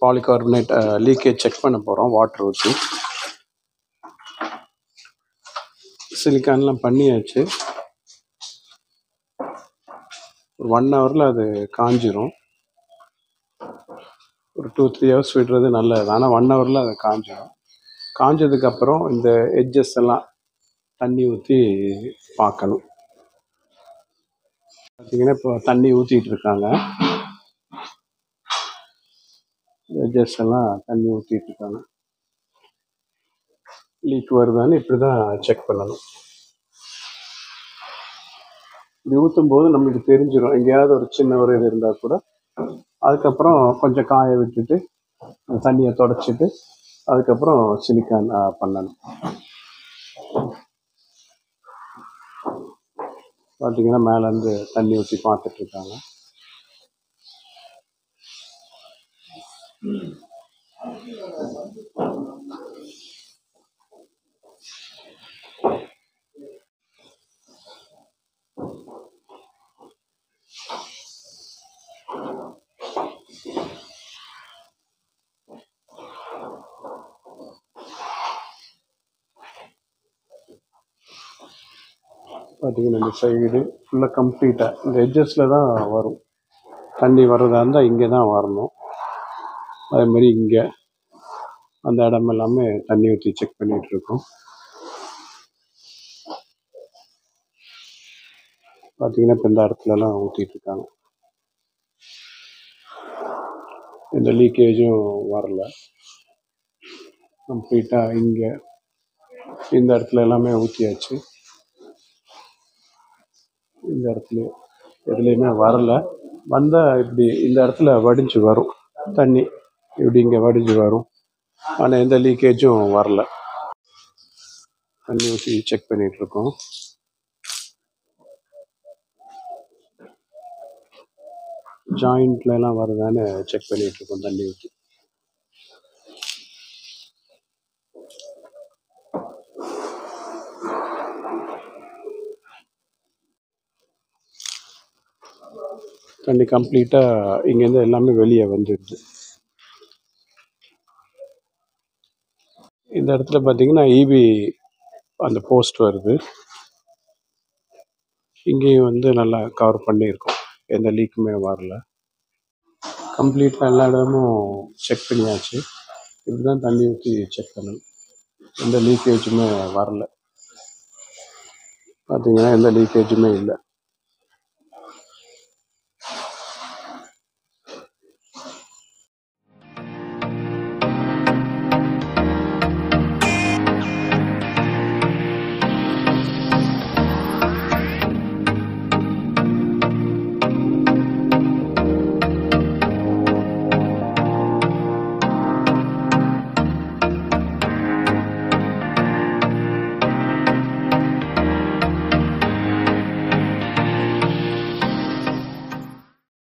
Polycarbonate leakage check பண்ண போகிறோம் water ஊற்றி. சிலிக்கான்லாம் பண்ணியாச்சு. ஒரு 1 ஹவரில் அது காஞ்சிரும். ஒரு 2-3 ஹவர்ஸ் விடுறது நல்லது. ஆனால் 1 ஹவரில் அது காஞ்சிடும். காஞ்சதுக்கப்புறம் இந்த எட்ஜஸ் எல்லாம் தண்ணி ஊற்றி பார்க்கணும். பார்த்தீங்கன்னா இப்போ தண்ணி ஊற்றிட்டு இருக்காங்க. எட்ஜஸ் எல்லாம் தண்ணி ஊற்றிட்டு இருக்காங்க. லீக் வருதான்னு இப்படி தான் செக் பண்ணணும். இப்படி ஊற்றும் போது நம்மளுக்கு தெரிஞ்சிடும். எங்கேயாவது ஒரு சின்ன ஒரு இது இருந்தால் கூட அதுக்கப்புறம் கொஞ்சம் காய விட்டுட்டு தண்ணியை தொடச்சிட்டு அதுக்கப்புறம் சிலிக்கான் பண்ணணும். பார்த்தீங்கன்னா மேலேருந்து தண்ணி ஊற்றி பார்த்துட்டு இருக்காங்க. பார்த்தீங்கன்னா இந்த சைடு ஃபுல்லாக கம்ப்ளீட்டாக இந்த எட்ஜஸில் தான் வரும். தண்ணி வர்றதா இருந்தால் இங்கே தான் வரணும். அதேமாதிரி இங்கே அந்த இடம் எல்லாமே தண்ணி ஊற்றி செக் பண்ணிகிட்டு இருக்கோம். பார்த்தீங்கன்னா இப்போ இந்த இடத்துலலாம் ஊற்றிட்டு இருக்காங்க. எந்த லீக்கேஜும் வரல. கம்ப்ளீட்டாக இங்கே இந்த இடத்துல எல்லாமே ஊற்றியாச்சு. இந்த இடத்துல எதுலேயுமே வரல. வந்தால் இப்படி இந்த இடத்துல வடிஞ்சு வரும் தண்ணி. இப்படி இங்கே வடிஞ்சு வரும். ஆனால் எந்த லீக்கேஜும் வரல. தண்ணி ஊற்றி செக் பண்ணிகிட்டு இருக்கோம். ஜாயிண்ட்லாம் வருதான்னு செக் பண்ணிகிட்டு இருக்கோம் தண்ணி ஊற்றி. தண்ணி கம்ப்ளீட்டாக இங்கேருந்து எல்லாமே வெளியே வந்துடுது. இந்த இடத்துல பார்த்தீங்கன்னா ஈபி அந்த போஸ்ட் வருது. இங்கேயும் வந்து நல்லா கவர் பண்ணியிருக்கோம். எந்த லீக்குமே வரல. கம்ப்ளீட்டாக எல்லா இடமும் செக் பண்ணியாச்சு. இப்படி தான் தண்ணி ஊற்றி செக் பண்ணணும். எந்த லீக்கேஜுமே வரல. பார்த்தீங்கன்னா எந்த லீக்கேஜுமே இல்லை.